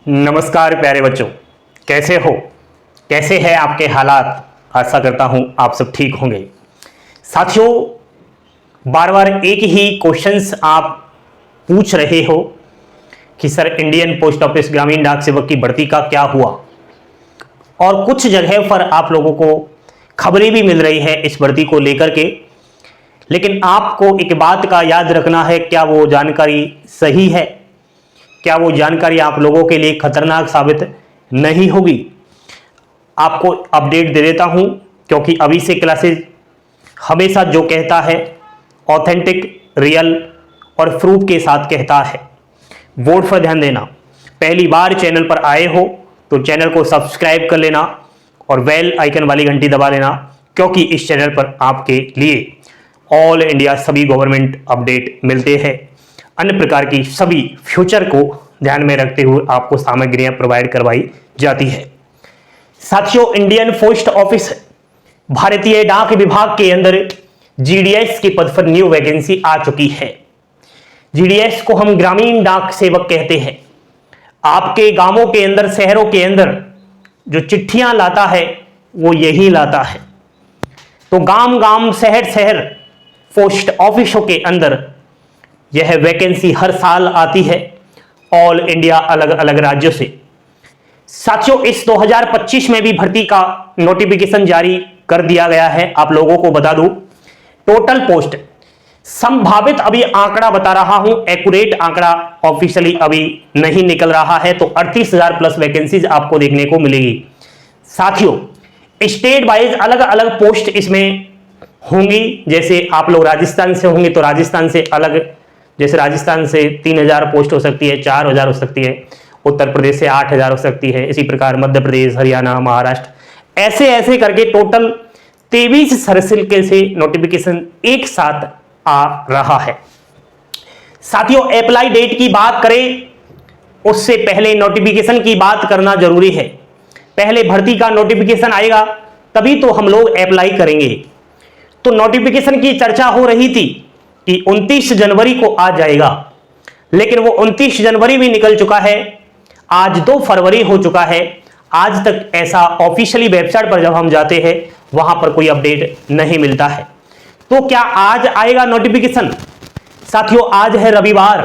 नमस्कार प्यारे बच्चों, कैसे हो? कैसे हैं आपके हालात? आशा करता हूं आप सब ठीक होंगे। साथियों, बार बार एक ही क्वेश्चंस आप पूछ रहे हो कि सर इंडियन पोस्ट ऑफिस ग्रामीण डाक सेवक की भर्ती का क्या हुआ, और कुछ जगह पर आप लोगों को खबरें भी मिल रही है इस भर्ती को लेकर के। लेकिन आपको एक बात का याद रखना है, क्या वो जानकारी सही है? क्या वो जानकारी आप लोगों के लिए खतरनाक साबित नहीं होगी? आपको अपडेट दे देता हूं, क्योंकि अभी से क्लासेस हमेशा जो कहता है ऑथेंटिक, रियल और प्रूफ के साथ कहता है। बोर्ड पर ध्यान देना। पहली बार चैनल पर आए हो तो चैनल को सब्सक्राइब कर लेना और बेल आइकन वाली घंटी दबा देना, क्योंकि इस चैनल पर आपके लिए ऑल इंडिया सभी गवर्नमेंट अपडेट मिलते हैं। अन्य प्रकार की सभी फ्यूचर को ध्यान में रखते हुए आपको सामग्रियां प्रोवाइड करवाई जाती है। साथियों, इंडियन पोस्ट ऑफिस भारतीय डाक विभाग के अंदर जीडीएस के पद पर न्यू वैकेंसी आ चुकी है। जीडीएस को हम ग्रामीण डाक सेवक कहते हैं। आपके गांवों के अंदर, शहरों के अंदर जो चिट्ठियां लाता है वो यही लाता है। तो गांव गांव, शहर शहर पोस्ट ऑफिसों के अंदर यह वैकेंसी हर साल आती है, ऑल इंडिया अलग अलग राज्यों से। साथियों, इस 2025 में भी भर्ती का नोटिफिकेशन जारी कर दिया गया है। आप लोगों को बता दूं, टोटल पोस्ट संभावित अभी आंकड़ा बता रहा हूं, एक्यूरेट आंकड़ा ऑफिशियली अभी नहीं निकल रहा है, तो 38,000 प्लस वैकेंसीज आपको देखने को मिलेगी। साथियों, स्टेट वाइज अलग अलग पोस्ट इसमें होंगी। जैसे आप लोग राजस्थान से होंगे तो राजस्थान से अलग, जैसे राजस्थान से 3,000 पोस्ट हो सकती है, 4,000 हो सकती है, उत्तर प्रदेश से 8,000 हो सकती है, इसी प्रकार मध्य प्रदेश, हरियाणा, महाराष्ट्र, ऐसे ऐसे करके टोटल 23 सर्किल से नोटिफिकेशन एक साथ आ रहा है। साथियों, अप्लाई डेट की बात करें उससे पहले नोटिफिकेशन की बात करना जरूरी है। पहले भर्ती का नोटिफिकेशन आएगा तभी तो हम लोग अप्लाई करेंगे। तो नोटिफिकेशन की चर्चा हो रही थी कि 29 जनवरी को आ जाएगा, लेकिन वो 29 जनवरी भी निकल चुका है। आज 2 फरवरी हो चुका है। आज तक ऐसा ऑफिशियली वेबसाइट पर जब हम जाते हैं वहां पर कोई अपडेट नहीं मिलता है। तो क्या आज आएगा नोटिफिकेशन? साथियों, आज है रविवार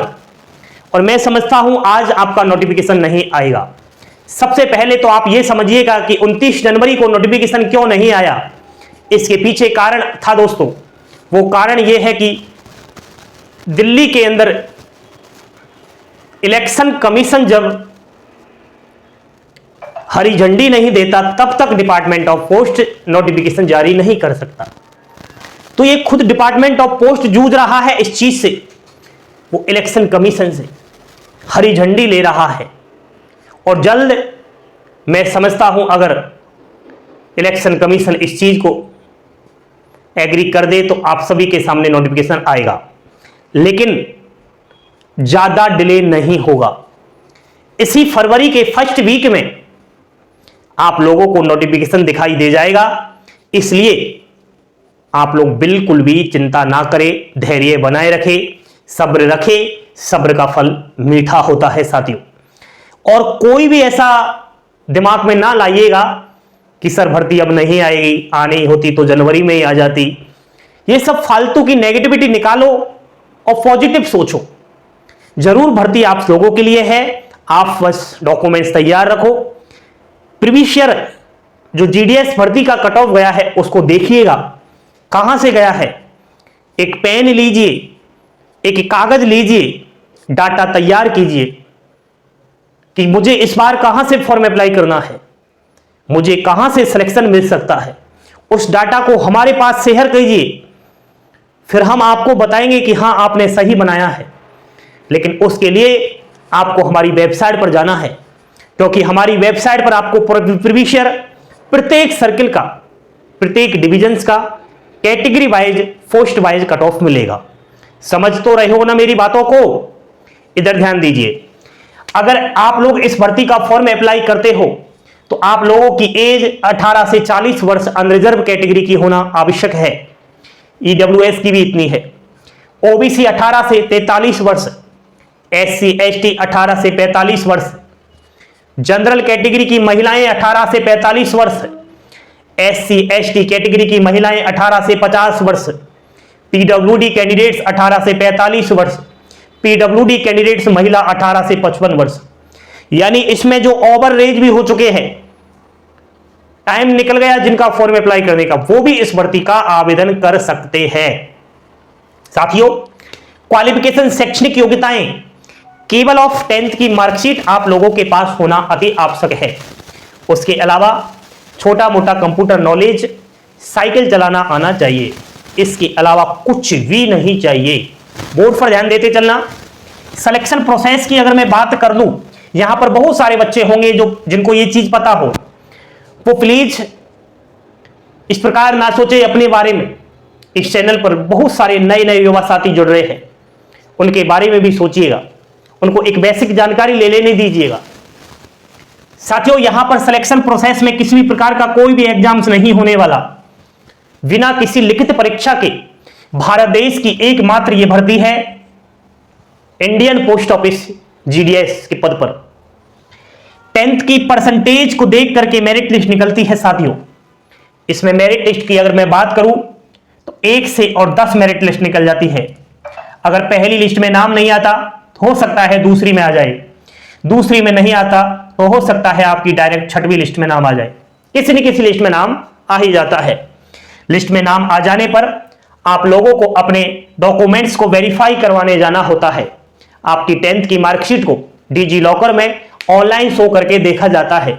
और मैं समझता हूं आज आपका नोटिफिकेशन नहीं आएगा। सबसे पहले तो आप यह समझिएगा कि 29 जनवरी को नोटिफिकेशन क्यों नहीं आया। इसके पीछे कारण था दोस्तों। वो कारण यह है कि दिल्ली के अंदर इलेक्शन कमीशन जब हरी झंडी नहीं देता तब तक डिपार्टमेंट ऑफ पोस्ट नोटिफिकेशन जारी नहीं कर सकता। तो ये खुद डिपार्टमेंट ऑफ पोस्ट जूझ रहा है इस चीज से, वो इलेक्शन कमीशन से हरी झंडी ले रहा है। और जल्द मैं समझता हूं अगर इलेक्शन कमीशन इस चीज को एग्री कर दे तो आप सभी के सामने नोटिफिकेशन आएगा, लेकिन ज्यादा डिले नहीं होगा। इसी फरवरी के फर्स्ट वीक में आप लोगों को नोटिफिकेशन दिखाई दे जाएगा। इसलिए आप लोग बिल्कुल भी चिंता ना करें, धैर्य बनाए रखें, सब्र रखें। सब्र का फल मीठा होता है साथियों। और कोई भी ऐसा दिमाग में ना लाइएगा कि सर भर्ती अब नहीं आएगी, आनी होती तो जनवरी में ही आ जाती। ये सब फालतू की नेगेटिविटी निकालो और पॉजिटिव सोचो। जरूर भर्ती आप लोगों के लिए है, आप बस डॉक्यूमेंट्स तैयार रखो। प्रीवियस ईयर जो जीडीएस भर्ती का कट ऑफ गया है उसको देखिएगा कहां से गया है। एक पेन लीजिए, एक कागज लीजिए, डाटा तैयार कीजिए कि मुझे इस बार कहां से फॉर्म अप्लाई करना है, मुझे कहां से सिलेक्शन मिल सकता है। उस डाटा को हमारे पास शेयर कीजिए, फिर हम आपको बताएंगे कि हां आपने सही बनाया है। लेकिन उसके लिए आपको हमारी वेबसाइट पर जाना है, क्योंकि हमारी वेबसाइट पर आपको प्रीवियस ईयर प्रत्येक सर्किल का, प्रत्येक डिविजन्स का category wise, post wise cut off मिलेगा। समझ तो रहे हो ना मेरी बातों को? इधर ध्यान दीजिए। अगर आप लोग इस भर्ती का फॉर्म अप्लाई करते हो तो आप लोगों की एज 18 से 40 वर्ष अनरिजर्व कैटेगरी की होना आवश्यक है। ईडब्ल्यूएस की भी इतनी है। ओबीसी 18 से 43 वर्ष, एससी एसटी 18 से 45 वर्ष, जनरल कैटेगरी की महिलाएं 18 से 45 वर्ष, SC ST कैटेगरी की महिलाएं 18 से 50 वर्ष, PWD कैंडिडेट्स 18 से 45 वर्ष, PWD कैंडिडेट्स महिला 18 से 55 वर्ष। यानी इसमें जो ओवर एज भी हो चुके हैं, टाइम निकल गया जिनका फॉर्म अप्लाई करने का, वो भी इस भर्ती का आवेदन कर सकते हैं। साथियों, क्वालिफिकेशन शैक्षणिक योग्यताएं केवल ऑफ 10th की मार्कशीट आप लोगों के पास होना अति आवश्यक है। उसके अलावा छोटा मोटा कंप्यूटर नॉलेज, साइकिल चलाना आना चाहिए, इसके अलावा कुछ भी नहीं चाहिए। बोर्ड पर ध्यान देते चलना। सिलेक्शन प्रोसेस की अगर मैं बात कर लूं, यहां पर बहुत सारे बच्चे होंगे जो जिनको ये चीज पता हो, वो प्लीज इस प्रकार ना सोचे अपने बारे में। इस चैनल पर बहुत सारे नए नए युवा साथी जुड़ रहे हैं, उनके बारे में भी सोचिएगा, उनको एक बेसिक जानकारी ले लेने दीजिएगा। साथियों, यहां पर सिलेक्शन प्रोसेस में किसी भी प्रकार का कोई भी एग्जाम्स नहीं होने वाला। बिना किसी लिखित परीक्षा के भारत देश की एकमात्र यह भर्ती है इंडियन पोस्ट ऑफिस GDS के पद पर। 10th की परसेंटेज को देख करके मेरिट लिस्ट निकलती है साथियों। इसमें मेरिट लिस्ट की अगर मैं बात करूं तो 1 से और 10 मेरिट लिस्ट निकल जाती है। अगर पहली लिस्ट में नाम नहीं आता तो हो सकता है दूसरी में आ जाए, दूसरी में नहीं आता तो हो सकता है आपकी डायरेक्ट 6वीं लिस्ट में नाम आ जाए। किसी न किसी लिस्ट में नाम आ ही जाता है। लिस्ट में नाम आ जाने पर आप लोगों को अपने डॉक्यूमेंट्स को वेरीफाई करवाने जाना होता है। आपकी 10th की मार्कशीट को डिजी लॉकर में ऑनलाइन शो करके देखा जाता है।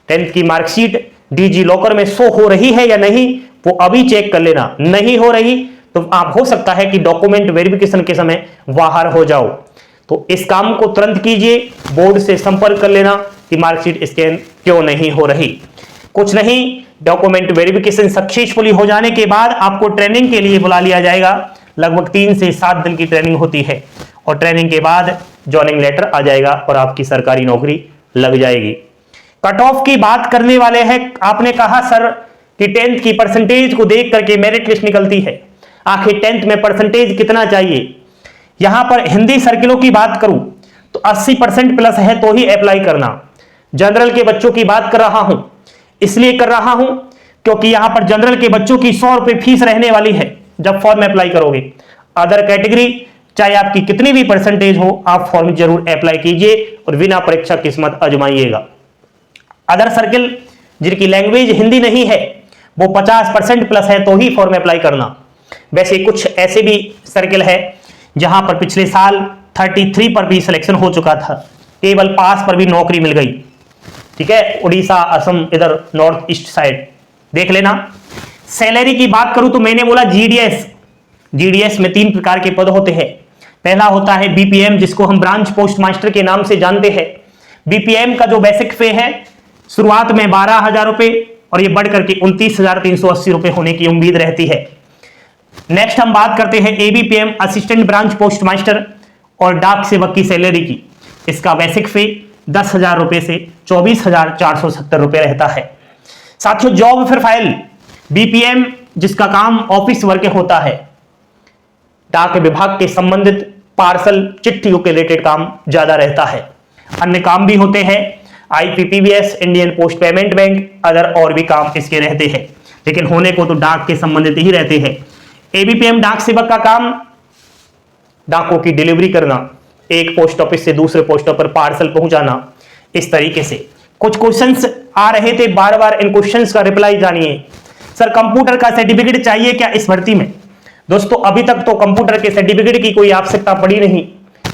10th की मार्कशीट डिजी लॉकर में शो हो रही है या नहीं, वो अभी चेक कर लेना। नहीं हो रही तो आप हो सकता है कि डॉक्यूमेंट वेरिफिकेशन के समय बाहर हो जाओ। तो इस काम को तुरंत कीजिए, बोर्ड से संपर्क कर लेना कि मार्कशीट स्कैन क्यों नहीं हो रही। कुछ नहीं, डॉक्यूमेंट वेरिफिकेशन सक्सेसफुली हो जाने के बाद आपको ट्रेनिंग के लिए बुला लिया जाएगा। लगभग 3 से 7 दिन की ट्रेनिंग होती है और ट्रेनिंग के बाद ज्वाइनिंग लेटर आ जाएगा और आपकी सरकारी नौकरी लग जाएगी। कट ऑफ की बात करने वाले हैं। आपने कहा सर कि 10th की परसेंटेज को देख करके मेरिट लिस्ट निकलती है, आखिर 10th में परसेंटेज कितना चाहिए? यहां पर हिंदी सर्किलों की बात करूं तो 80% प्लस है तो ही अप्लाई करना। जनरल के बच्चों की बात कर रहा हूं, इसलिए कर रहा हूं क्योंकि यहां पर जनरल के बच्चों की 100 रुपए फीस रहने वाली है जब फॉर्म अप्लाई करोगे। अदर कैटेगरी चाहे आपकी कितनी भी परसेंटेज हो, आप फॉर्म जरूर अप्लाई कीजिए और बिना परीक्षा किस्मत आजमाइएगा। अदर सर्किल जिनकी लैंग्वेज हिंदी नहीं है, वो 50% प्लस है तो ही फॉर्म अप्लाई करना। वैसे कुछ ऐसे भी सर्किल है जहां पर पिछले साल 33 पर भी सिलेक्शन हो चुका था, केवल पास पर भी नौकरी मिल गई। ठीक है, उड़ीसा, असम, इधर नॉर्थ ईस्ट साइड देख लेना। सैलरी की बात करूं तो मैंने बोला GDS में 3 प्रकार के पद होते हैं। पहला होता है BPM, जिसको हम ब्रांच पोस्ट मास्टर के नाम से जानते हैं। BPM का जो बेसिक पे है शुरुआत में 12,000 रुपए और ये बढ़ करके 29,380 रुपए होने की उम्मीद रहती है। नेक्स्ट हम बात करते हैं ABPM, assistant branch post master और डाक सेवक की सैलरी की। इसका बेसिक पे 10,000 रुपए से 24,470 रुपए रहता है। साथियों, जॉब प्रोफाइल BPM जिसका काम ऑफिस वर्क होता है, डाक विभाग के संबंधित पार्सल चिट्ठियों के रिलेटेड काम ज्यादा रहता है। अन्य काम भी होते हैं, IPPBS, Indian post payment bank, other और भी काम इसके रहते हैं, लेकिन होने को तो डाक के संबंधित ही रहते हैं। ABPM डाक सेवक का काम डाकों की डिलीवरी करना, एक पोस्ट ऑफिस से दूसरे पोस्ट ऑफिस पर पार्सल पहुंचाना, इस तरीके से। कुछ क्वेश्चंस आ रहे थे, बार बार इन क्वेश्चंस का रिप्लाई जानिए। सर, कंप्यूटर का सर्टिफिकेट चाहिए क्या इस भर्ती में? दोस्तों, अभी तक तो कंप्यूटर के सर्टिफिकेट की कोई आवश्यकता पड़ी नहीं,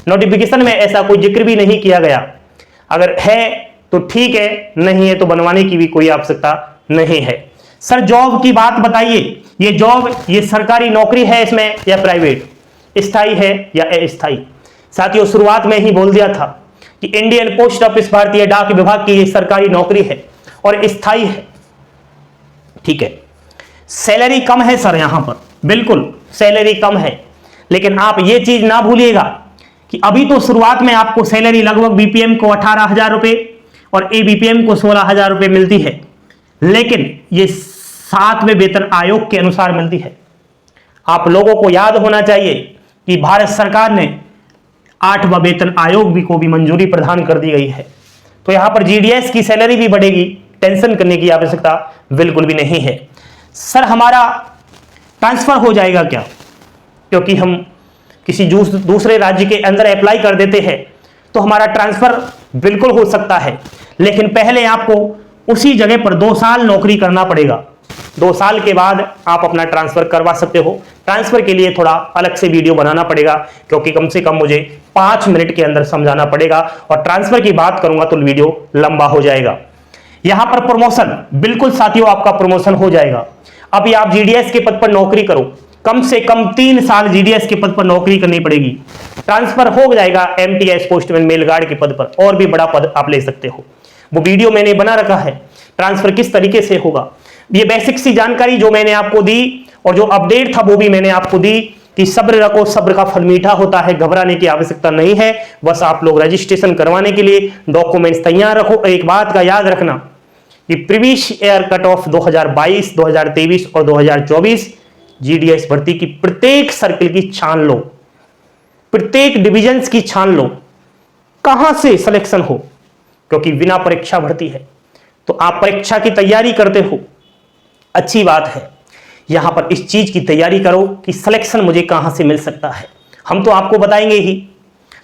नोटिफिकेशन में ऐसा कोई जिक्र भी नहीं किया गया। अगर है तो ठीक है, नहीं है तो बनवाने की भी कोई आवश्यकता नहीं है। सर, जॉब की बात बताइए, ये जॉब ये सरकारी नौकरी है इसमें या प्राइवेट, स्थायी है या अस्थायी? साथियों, शुरुआत में ही बोल दिया था कि इंडियन पोस्ट ऑफिस, भारतीय डाक विभाग की ये सरकारी नौकरी है और स्थायी है। ठीक है, सैलरी कम है सर, यहां पर बिल्कुल सैलरी कम है, लेकिन आप ये चीज ना भूलिएगा कि अभी तो शुरुआत में आपको सैलरी लगभग BPM को 18,000 रुपए और ABPM को 16,000 रुपए मिलती है, लेकिन ये 7वें वेतन आयोग के अनुसार मिलती है। आप लोगों को याद होना चाहिए कि भारत सरकार ने 8वां वेतन आयोग भी को भी मंजूरी प्रदान कर दी गई है। तो यहां पर जीडीएस की सैलरी भी बढ़ेगी, टेंशन करने की आवश्यकता बिल्कुल भी नहीं है। सर हमारा ट्रांसफर हो जाएगा क्या? क्योंकि हम किसी दूसरे राज्य के अंदर अप्लाई कर देते हैं तो हमारा ट्रांसफर बिल्कुल हो सकता है, लेकिन पहले आपको उसी जगह पर 2 साल नौकरी करना पड़ेगा। 2 साल के बाद आप अपना ट्रांसफर करवा सकते हो। ट्रांसफर के लिए थोड़ा अलग से वीडियो बनाना पड़ेगा, क्योंकि कम से कम मुझे 5 मिनट के अंदर समझाना पड़ेगा, और ट्रांसफर की बात करूंगा तो वीडियो लंबा हो जाएगा। यहां पर प्रमोशन, बिल्कुल साथियों आपका प्रमोशन हो जाएगा। अभी आप जीडीएस के पद पर नौकरी करो, कम से कम 3 साल जीडीएस के पद पर नौकरी करनी पड़ेगी, ट्रांसफर हो जाएगा एमटीएस पोस्टमैन मेलगार्ड के पद पर, और भी बड़ा पद आप ले सकते हो। वो वीडियो मैंने बना रखा है, ट्रांसफर किस तरीके से होगा। ये बेसिक सी जानकारी जो मैंने आपको दी, और जो अपडेट था वो भी मैंने आपको दी कि सब्र रखो, सब्र का फल मीठा होता है, घबराने की आवश्यकता नहीं है। बस आप लोग रजिस्ट्रेशन करवाने के लिए डॉक्यूमेंट्स तैयार रखो। एक बात का याद रखना कि प्रीवियस ईयर कट ऑफ 2022, 2023 और 2024 जीडीएस भर्ती की प्रत्येक सर्किल की छान लो, प्रत्येक डिविजन्स की छान लो, कहां से सिलेक्शन हो, क्योंकि बिना परीक्षा भर्ती है। तो आप परीक्षा की तैयारी करते हो, अच्छी बात है। यहां पर इस चीज की तैयारी करो कि सिलेक्शन मुझे कहां से मिल सकता है, हम तो आपको बताएंगे ही।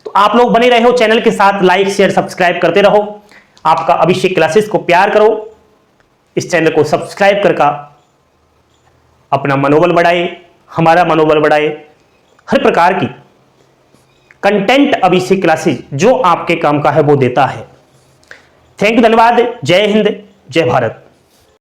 तो आप लोग बने रहो चैनल के साथ, लाइक शेयर सब्सक्राइब करते रहो। आपका अभिषेक क्लासेस को प्यार करो, इस चैनल को सब्सक्राइब करके अपना मनोबल बढ़ाए, हमारा मनोबल बढ़ाए। हर प्रकार की कंटेंट अभिषेक क्लासेस जो आपके काम का है वो देता है। थैंक यू, धन्यवाद। जय हिंद, जय भारत।